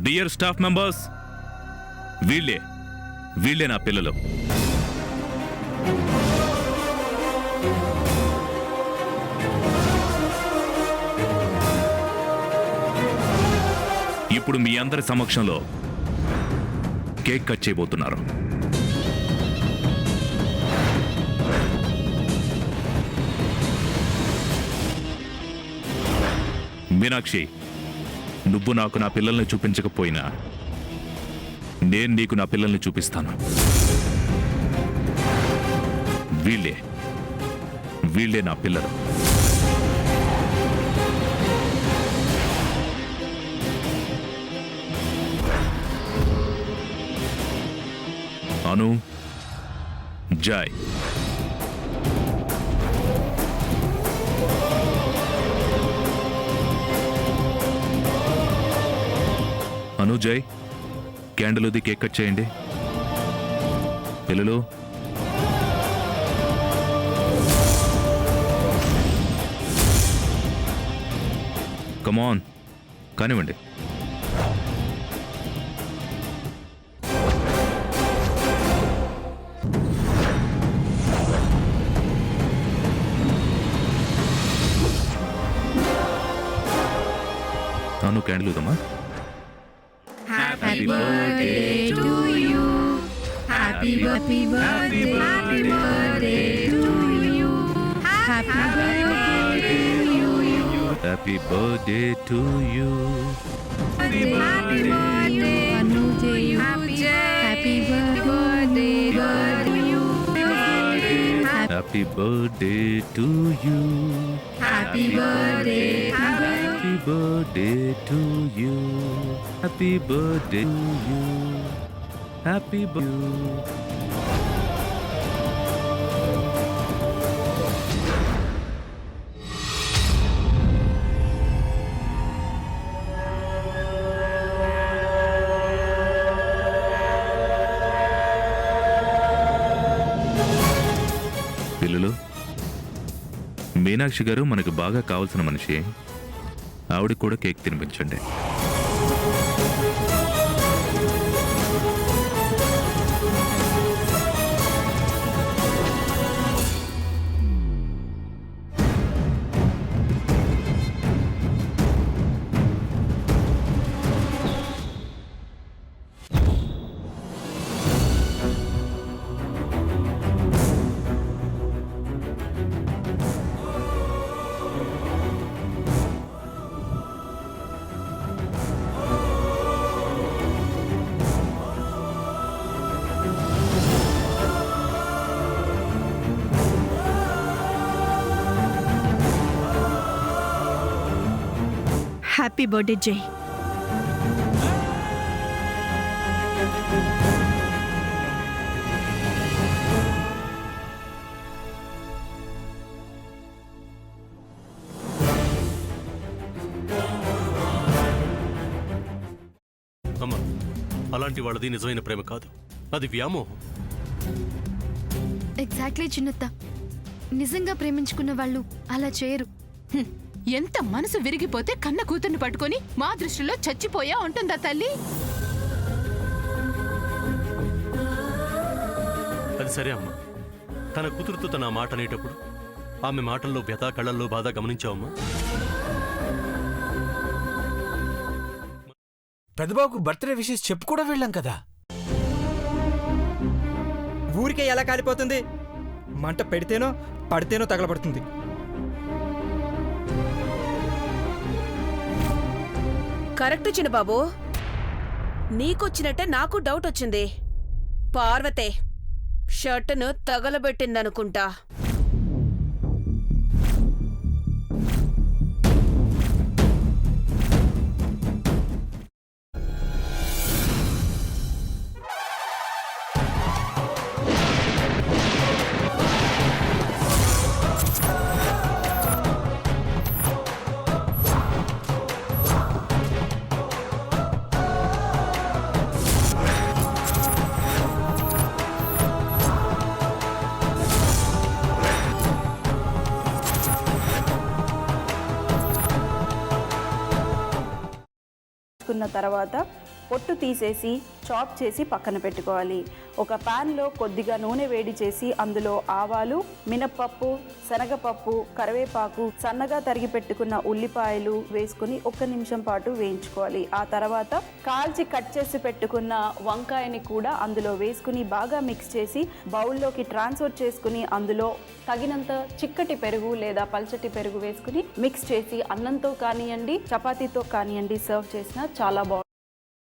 Dear staff members, వీళ్ళే నా పిల్లలు. ఇప్పుడు మీ అందరి సమక్షంలో కేక్ కట్ చేయబోతున్నారు. మీనాక్షి, నువ్వు నాకు నా పిల్లల్ని చూపించకపోయినా నేను నీకు నా పిల్లల్ని చూపిస్తాను. వీళ్ళే నా పిల్లలు. అను, జై. అను, జై, క్యాండిల్ ది కేక్ కట్ చేయండి. పిల్లలు, కమాన్, కానివ్వండి. అను, candle ఊదమ్మా. Happy birthday to you. Happy birthday to you. Happy birthday to you. Happy birthday to you. Happy birthday Anuj. Happy birthday to you. Happy birthday to you. Happy birthday. Happy birthday to you. Happy birthday to you. Happy birthday. పిల్లలు, మీనాక్షి గారు మనకు బాగా కావాల్సిన మనిషి. ఆవిడ కూడా cake తినిపించండి. Happy birthday జై. అమ్మా, అలాంటి వాళ్ళది నిజమైన ప్రేమ కాదు, అది వ్యామోహం. ఎగ్జాక్ట్లీ చిన్నత్త, నిజంగా ప్రేమించుకున్న వాళ్ళు అలా చేయరు. ఎంత మనసు విరిగిపోతే కన్న కూతుర్ని పట్టుకొని మా దృష్టిలో చచ్చిపోయా ఉంటుందా తల్లి? అది సరే అమ్మా, తన కూతురుతో తన మాట అనేటప్పుడు ఆమె మాటల్లో వ్యథ, కళ్ళల్లో బాధ గమనించావమ్మా? పెద్దబాబుకు బర్త్డే విషెస్ చెప్పు కూడా వెళ్ళాం కదా. ఊరికే ఎలా కాలిపోతుంది? మంట పెడితేనో పడితేనో తగలబడుతుంది. కరెక్ట్ చిన్నబాబు, నీకొచ్చినట్టే నాకు డౌట్ వచ్చింది. పార్వతే షర్టును తగలబెట్టిందనుకుంటా. తర్వాత పొట్టు తీసేసి చాప్ చేసి పక్కన పెట్టుకోవాలి. ఒక ప్యాన్లో కొద్దిగా నూనె వేడి చేసి అందులో ఆవాలు, మినప్పప్పు, శనగపప్పు, కరివేపాకు, సన్నగా తరిగి పెట్టుకున్న ఉల్లిపాయలు వేసుకుని 1 నిమిషం పాటు వేయించుకోవాలి. ఆ తర్వాత కాల్చి కట్ చేసి పెట్టుకున్న వంకాయని కూడా అందులో వేసుకుని బాగా మిక్స్ చేసి బౌల్లోకి ట్రాన్స్ఫర్ చేసుకుని అందులో తగినంత చిక్కటి పెరుగు లేదా పల్చటి పెరుగు వేసుకుని మిక్స్ చేసి అన్నంతో కానివ్వండి, చపాతీతో కానివ్వండి సర్వ్ చేసినా చాలా బాగుంటుంది.